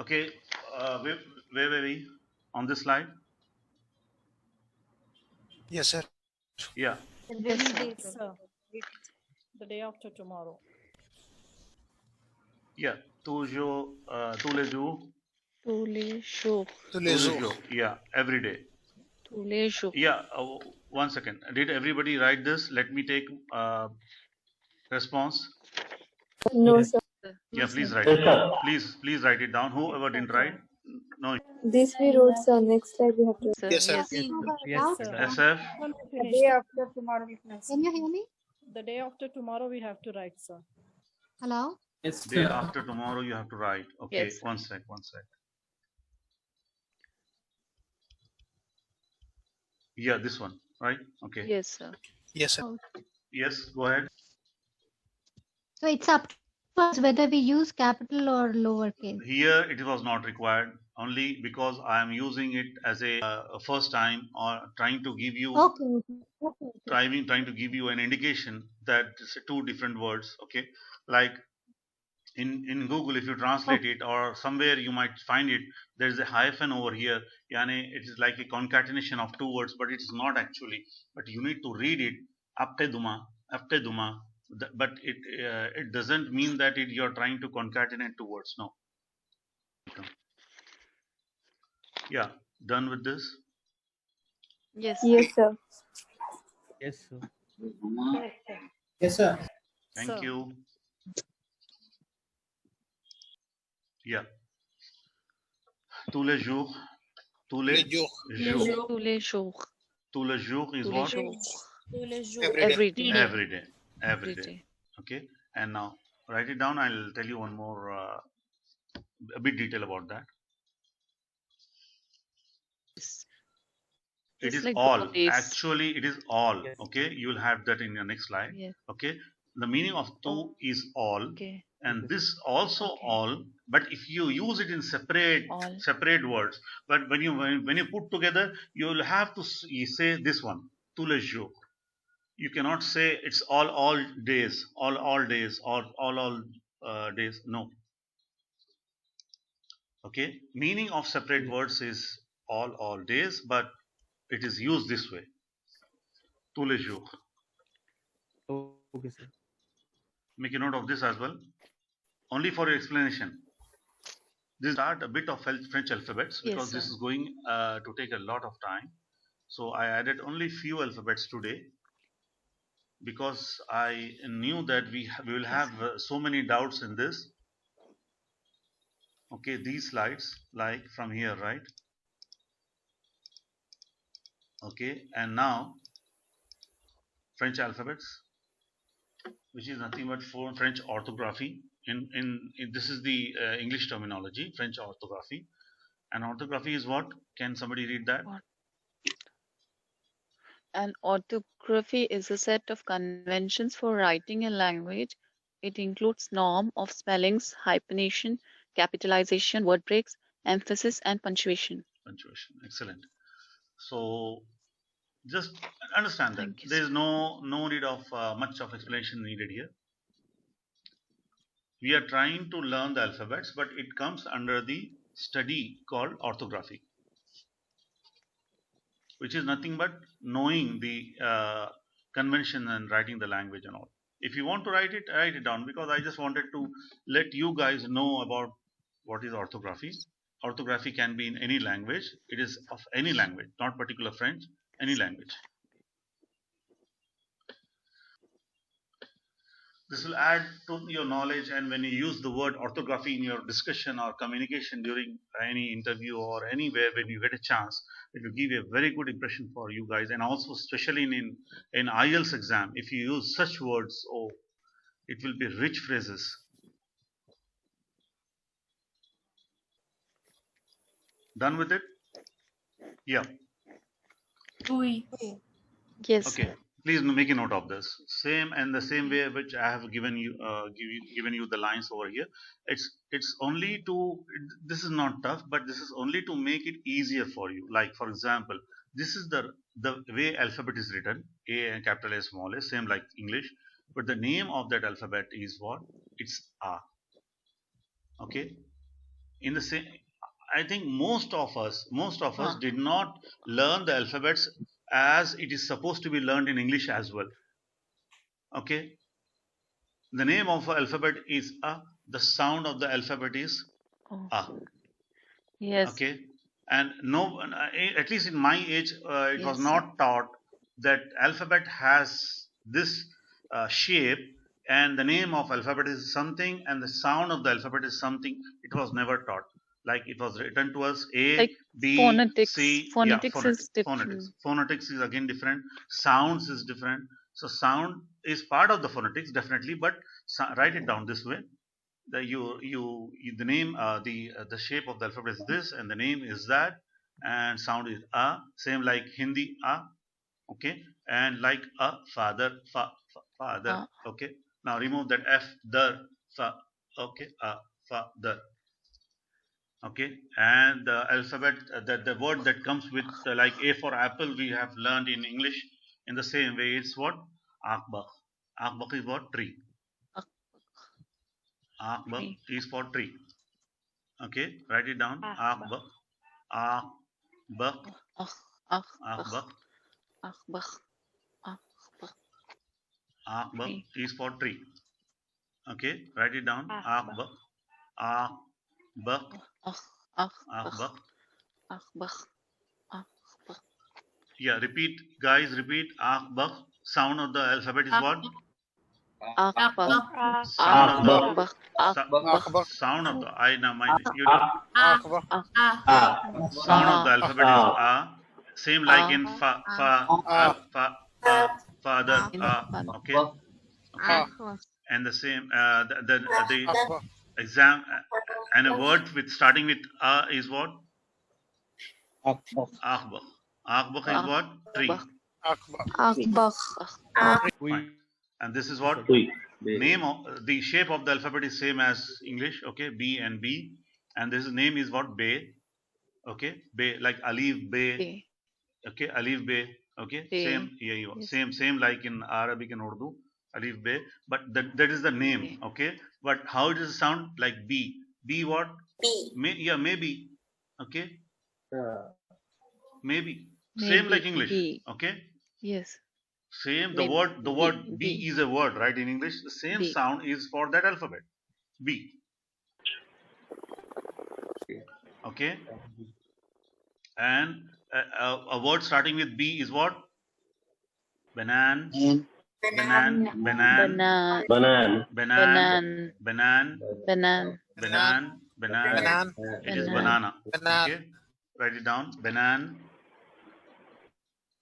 Okay, where were we on this slide? Yes, sir. Yeah, Yes, sir. Yes, sir. The day after tomorrow. yeah. Tous les jours, Tous les jours. Tous les tous les jours. jours. Yeah, every day. Tous les jours. Yeah, 1 second. Did everybody write this? Let me take response. No, Yes. sir. Yeah, Yes, please sir. write Yes, it sir. down. Please write it down. Whoever didn't write, no. This we wrote, sir. Next slide we have to. Sir, Yes, sir. yes. Yes, Yes, sir. sir. SF. One we The finished. day after tomorrow we can. Can you hear me? The day after tomorrow we have to write, sir. Hello? Yes, Day sir. after tomorrow you have to write. Okay, Yes. one sec. Yeah, this one, right? Okay. Yes, sir. Yes, sir. Oh, Yes, go ahead. so it's up to us whether we use capital or lowercase. Here it was not required only because I am using it as a first time or trying to give you Okay. Okay. trying to give you an indication that it's two different words. Okay, like in Google, if you translate it or somewhere you might find it, there is a hyphen over here. Yani it is like a concatenation of two words, but it is not actually. But you need to read it afte duma. But it doesn't mean that you're trying to concatenate two words. No. Yeah, done with this. Yes, sir. Yes, sir. Yes, sir. Yes, sir. Thank Sir. you. Yeah. Tous les jours. Tous Les les jours. jours. Tous les jours. Tous les jours is Tous les what? jours. Every day. Every day. Every day. Okay. And now write it down. I'll tell you one more a bit detail about that. Yes. It Just is like all. days. Actually, it is all. Yes. Okay. You will have that in your next slide. Yes. Okay. The meaning of tu is all, Okay. and this also Okay. all. But if you use it in All. separate words, but when you put together, you will have to say this one. Tous les jours. You cannot say it's all days, all days, or all days. No. Okay. Meaning of separate words is all days, but it is used this way. Tous les jours. Okay, sir. Make a note of this as well. Only for your explanation. This start a bit of French alphabets because Yes, this sir. is going to take a lot of time. So I added only few alphabets today because I knew that we will have so many doubts in this. Okay, these slides like from here, right? Okay, and now French alphabets, which is nothing but for French orthography. In this is the English terminology, French orthography. And orthography is what? Can somebody read that? An orthography is a set of conventions for writing a language. It includes norm of spellings, hyphenation, capitalization, word breaks, emphasis, and punctuation. Punctuation. Excellent. So just understand that Thank you, there is sir. no need of much of explanation needed here. We are trying to learn the alphabets, but it comes under the study called orthography, which is nothing but knowing the convention and writing the language and all. If you want to write it down, because I just wanted to let you guys know about what is orthography. Orthography can be in any language. It is of any language, not particular French, any language. This will add to your knowledge, and when you use the word orthography in your discussion or communication during any interview or anywhere when you get a chance, it will give you a very good impression for you guys, and also especially in IELTS exam, if you use such words, oh, it will be rich phrases. Done with it? Yeah. Yes, Okay. sir. Please make a note of this. Same and the same way which I have given you given you the lines over here. It's only to, this is not tough, but this is only to make it easier for you. Like for example, this is the way alphabet is written, A and capital A small a, same like English, but the name of that alphabet is what? It's A. Okay. in the same, I think most of us did not learn the alphabets as it is supposed to be learned in English as well. Okay, the name of the alphabet is A. The sound of the alphabet is Oh, A. yes. Okay, and no, at least in my age, it was Yes. not taught that alphabet has this shape, and the name of alphabet is something, and the sound of the alphabet is something. It was never taught. Like it was written to us A, Like B, phonetics. C. Phonetics Yeah, is different. Phonetics is again different. Sounds is different. So sound is part of the phonetics definitely, but write it down this way. The name, the shape of the alphabet is this, and the name is that, and sound is A. Same like Hindi A. Okay, and like a father, father. Okay, now remove that F, the, fa. Okay, a father. Okay, and the alphabet, the word that comes with like A for apple, we have learned in English in the same way. It's what? Akbak. Akbak is what? Tree. Akbak Tree. is for tree. Okay, write it down. Akbak. Akbak. Akbak. Akbak. Akbak. Akbak. Akbak Tree. is for tree. Okay, write it down. Akbak. Akbak. Akbak. Akbak. Akbak. Akbak. Akbak. Yeah, repeat, guys, repeat. Akbak. Sound of the alphabet is what? Akbak. Sound of the Akbak. sound of the I now my you Akbar. sound of the alphabet is A. Same like in fa father okay. Okay, and the same the Akbar. exam and a word with starting with A is what? Akbak. Akbak is what? Tree. Akbar. Akbak. Fine. And this is what? Name of the shape of the alphabet is same as English. Okay, B and B, and this name is what? Bay. Okay, Bay, like Alif Bay. Bay. Okay, Alif Bay. Okay, Bay. same. Yeah, Yes. same like in Arabic and Urdu. Alif Bay, but that is the name. Bay. Okay, but how does it sound? Like B. B what? Yeah, maybe. Okay, maybe. Same like Maybe English. B. Okay. Yes. Same, Maybe the word B B. is a word, right? In English, the same B. sound is for that alphabet. B. Okay. And a word starting with B is what? Banan. Banan. Banan. Banan. Banan. Banan. Banan. Banan. Banan. Banan. It is Banan. banana. Banan. Okay. Write it down. Banan.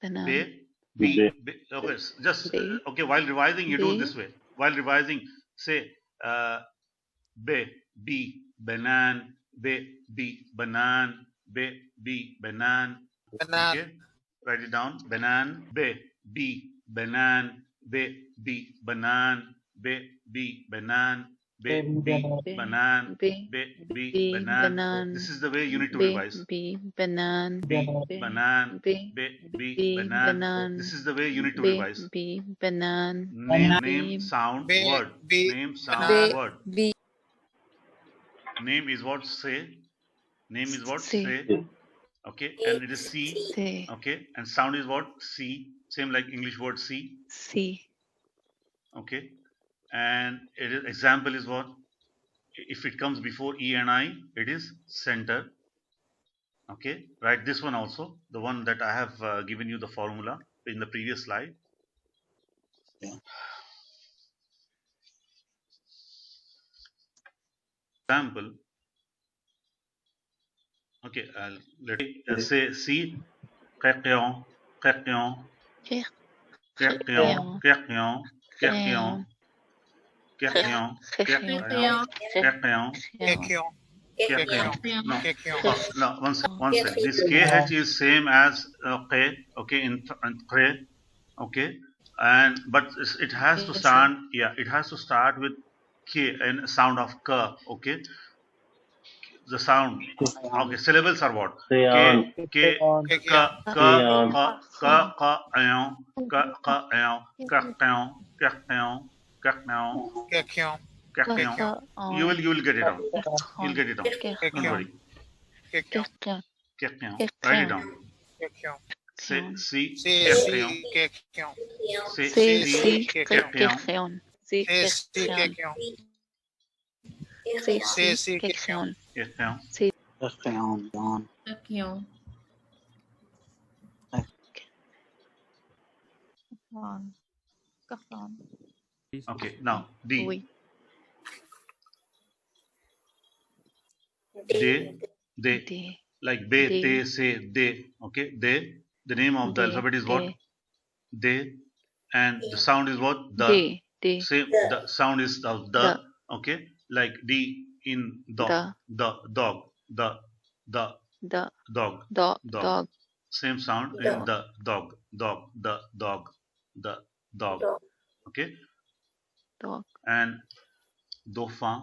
Banan. Bay. B. Okay. Just Bay. okay. While revising, you do Bay. this way. While revising, say bay, b, banan, bay, b, banan, bay, b, banan. Banan. Okay. Write it down. Banan, bay, b, banan, bay, b, banan, bay, b, banan, bay, b, banan, Bay. bay, b, B. banan. Banan. This is the way you need to B. revise. B. Banan. B, B. banan, B. bay, b, B. banan. Banan. This is the way you need to B. revise. B. Banan. Name, B. sound, B. word. B. Name, sound, Banan. word. B. Name is what? Say. Name is what? Say. Say. Okay, and it is C. Say. Okay, and sound is what? C. Same like English word C. C. Okay, and it is example is what? If it comes before E and I, it is center. Okay, write this one also, the one that I have given you the formula in the previous slide. Example. Okay, let's say C. Crayon, crayon, crayon, crayon, crayon, crayon, crayon, crayon. Kekion. No, Kekion. no, one second. This KH is same as K, okay, in K, okay, and but it has to start, yeah, it has to start with K and sound of K, okay. The sound, okay, syllables are what? K, K, K, K, K, K, K, K, K, Kekion. Kakkeon. You will get it down. You'll get it down. Don't worry. Kekion. Kakkeon. Write it down. Kekion. Say si Se kakkeon. si kekion. Say C'est si si kakkeon. Kekion. C'est Se si Kekion. kekion. C'est Se si si Kekion. Kakkeon. Kekion. Please. Okay. Now D. Oui. They. Des. Like be, They. te, say, they. Okay. They. The name of the They. alphabet is what? They. They. And the sound is what? The. They. They. Same. The sound is the. The. Okay. Like D in dog. The. Dog. The The. dog. Dog. Same sound in the dog. The dog. Okay. Dog. And dauphin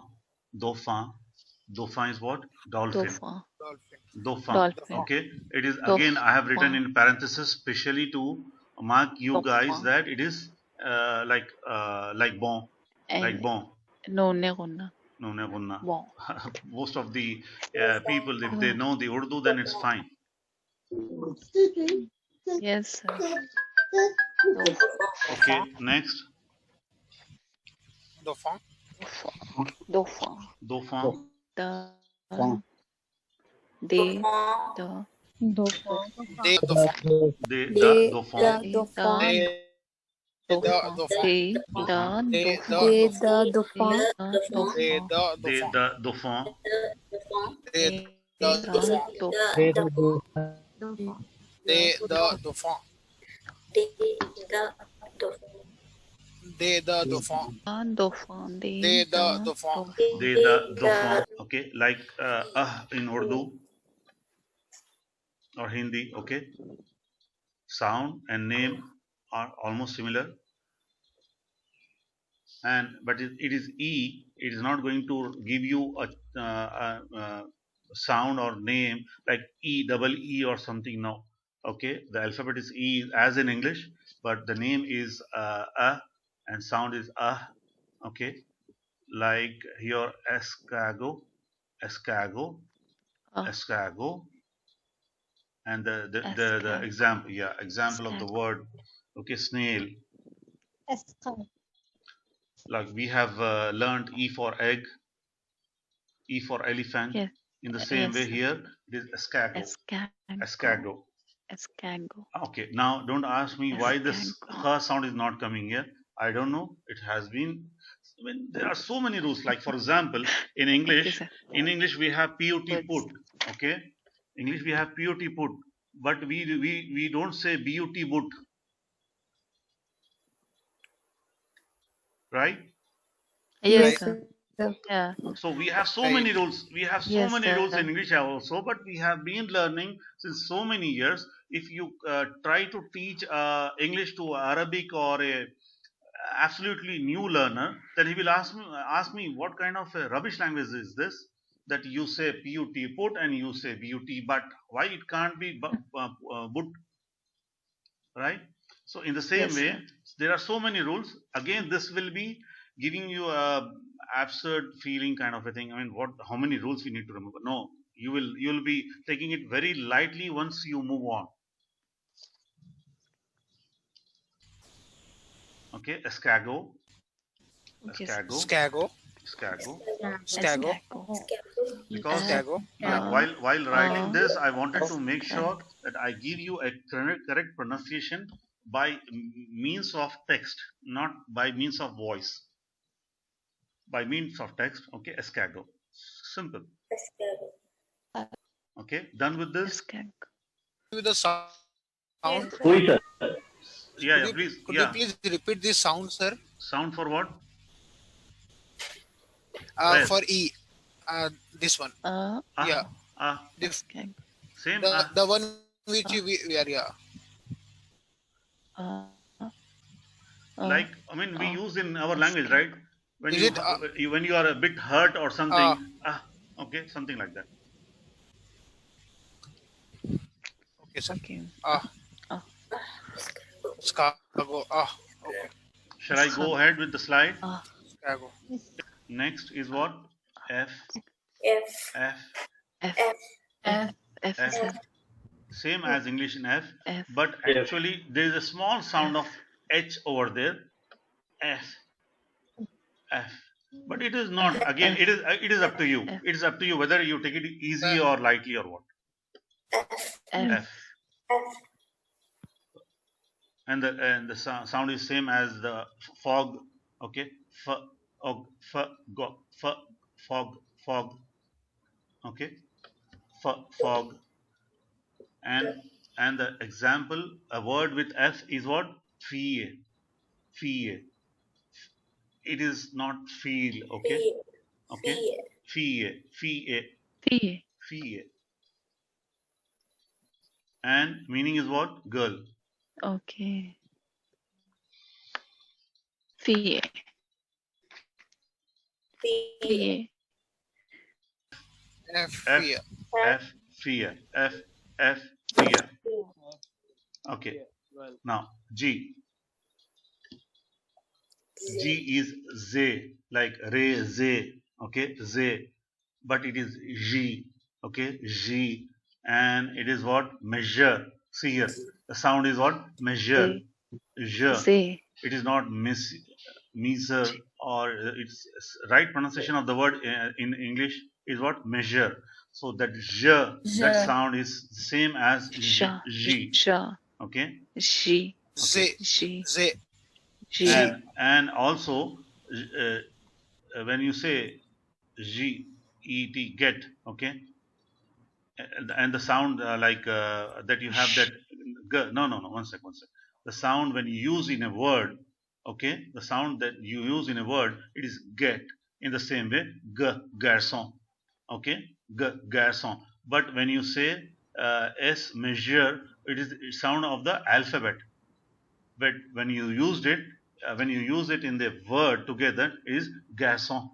is what? Dolphin. Dauphin. Dolphin. Dolphin. Okay, it is again I have written in parenthesis specially to mark you guys Dauphin. that it is like bon, like And bon. no negonna. No, no. Bon. Most of the people, if they know the Urdu, then it's fine. Yes, sir. Okay, next. Dauphin. Dauphin. Dauphin. The. They. The. They dauphin. The They, dauphin. the dauphin. They the dauphin. They. The. They Dauphin. the They, the dauphin. They The the dauphin. They They. the The. dauphin. Dauphin. They the dauphin. They the dauphin. Dauphin. They the dauphin. The dauphin. Okay, like in Urdu or Hindi. Okay, sound and name are almost similar. And but it is E. It is not going to give you a sound or name like double E or something. No. Okay, the alphabet is E as in English, but the name is a and sound is okay, like here escargot, and the example of the word. Okay, snail. Like we have learned E for egg, E for elephant. Yes. In the same way Yes. here, it is escargot. Escargot. Okay, now don't ask me why this Escargot. kha sound is not coming here. I don't know. It has been. I mean, there are so many rules. Like for example, in English, we have put put. Okay, English we have put put, but we don't say but but. Right? Yes, Yes, sir. Yeah. So we have so Right. many rules. We have so Yes, many rules sir. in English also, but we have been learning since so many years. If you try to teach English to Arabic or a absolutely new learner, then he will ask me what kind of a rubbish language is this that you say put and you say but why it can't be but, right? So in the same Yes, way, sir. there are so many rules. Again, this will be giving you a absurd feeling kind of a thing. I mean, how many rules we need to remember? No, you will be taking it very lightly once you move on. Okay, escargot. Okay, sir. Scago. Escargot. Because Scago. while writing this, I wanted to make sure that I give you a correct pronunciation by means of text, not by means of voice. By means of text. Okay, escargot. Simple. Okay, done with this. Escargot. With the sound. Yeah, please. Could you please repeat this sound, sir? Sound for what? Where? For E. This one. Yeah. This, Escargot. Same. the one which we are, yeah. Like, I mean, we use in our language, right? When Is when you are a bit hurt or something. Okay, something like that. Okay, sir. Okay. Scago. Okay. Shall I go ahead with the slide? Scago. Next is what? F, F, F, F, F, F, F is F. a Same as English in F, F, but actually there is a small sound of H over there. F, F. But it is not. F, Again, F, it is up to you. F, It is up to you whether you take it easy Sir, or lightly or what. F, F, F. F, And the sound is same as the fog. Okay. F, og, f, go, f, fog, fog. Okay. Fog. And the example, a word with F is what? Fee. Fee. It is not feel. Okay. F, Okay. F, Fee. Fee. P, Fee. And meaning is what? Girl. okay, P, P, P, F, F, fear. F, fear. F, F, fear. Okay. Now G. G is Z, like Re, Z. Okay. Z. But it is G. Okay. G. And it is what? Measure. See here. The sound is what? Measure. Z, Je. Z, It is not measure, or its right pronunciation of the word in English is what? Measure. So that je, that sound is same as Sha, G. Sha, Okay. G, Z, G, Z, G, And also when you say get, okay, and the sound like that you have that no, one sec. The sound when you use in a word, okay, the sound that you use in a word, it is get. In the same way, garçon, okay, garçon. But when you say s measure, it is the sound of the alphabet. But when you when you use it in the word together, is garçon,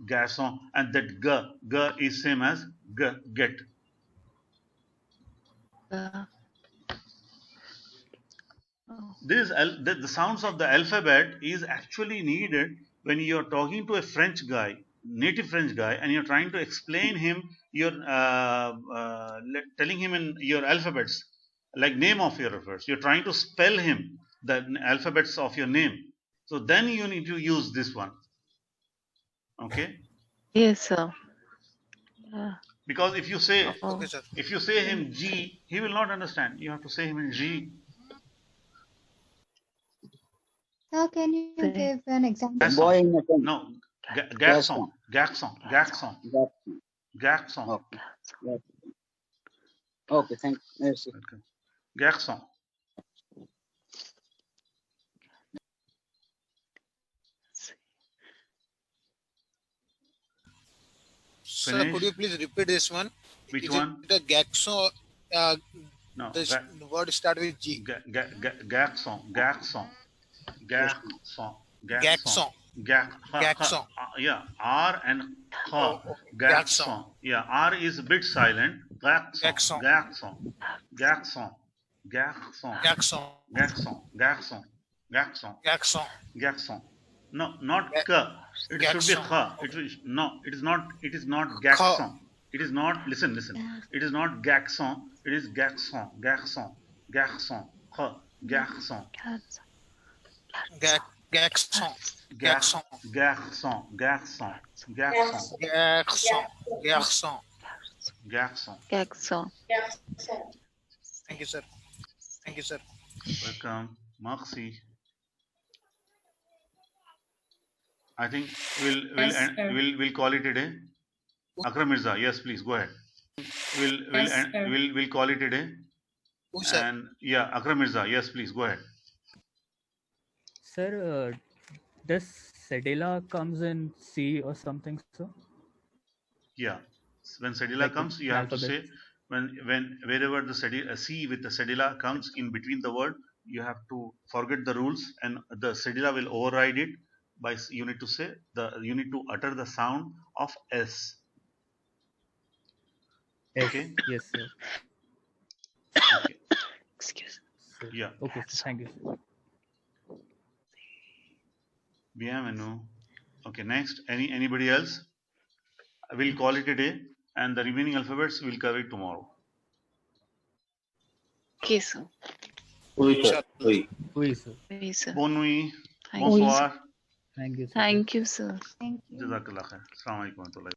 garçon. And that g is same as get. oh, The sounds of the alphabet is actually needed when you're talking to a French guy, native French guy, and you're trying to explain him your telling him in your alphabets, like name of your alphabets. You're trying to spell him the alphabets of your name. So then you need to use this one. Okay? yes, sir. Because if you say Oh, okay, sir. if you say him G, he will not understand. You have to say him in G. Sir, can you Z, give an example? Garçon. Boy in a tent. No, garçon, garçon, garçon, Jackson. garçon. Okay. Yes. Okay, thank you. Merci. Welcome. Garçon. Sir, could you please repeat this one? Which Is one? it a Gaxon? No, The word start with G. garçon, garçon, garçon, Gaxon. Gaxon. Yeah, R and H. Oh, Garçon. Yeah, R is a bit silent. Garçon. Garçon, garçon, garçon, garçon, Gaxon. garçon, garçon, garçon, Gaxon. garçon. No, not K. It should be Garçon. H. It is not. It is not garçon. It is not. Listen. It is not garçon. It is garçon. Garçon. Garçon. H. Garçon. Gaxon. Garçon. Garçon. Garçon. Garçon. Garçon. Garçon. Gaxon. Thank you, sir. Thank you, sir. Welcome. Merci. I think we'll call it a day. Akram Mirza, yes, please go ahead. We'll call it a day. Who, sir? And yeah, Akram Mirza, yes, please go ahead. Sir, does Cedilla comes in C or something, sir? Yeah, when cedilla Like comes, you in have to alphabet. say wherever the C with the cedilla comes in between the word, you have to forget the rules, and the cedilla will override it. You need to say you need to utter the sound of S. Okay. Yes, sir. Okay. Excuse Sir. Yeah. Okay, sir. Thank you, sir. Bienvenue. Okay, next, anybody else? We'll call it a day, and the remaining alphabets we'll cover it tomorrow. Okay, sir. Oui, sir. Oui. Oui, sir. Oui, sir. Bonne nuit. Thank you. Bonsoir. Thank you, sir. Thank you, sir. Thank you. Jazakallah khair. Assalamu alaikum wa rahmatullahi.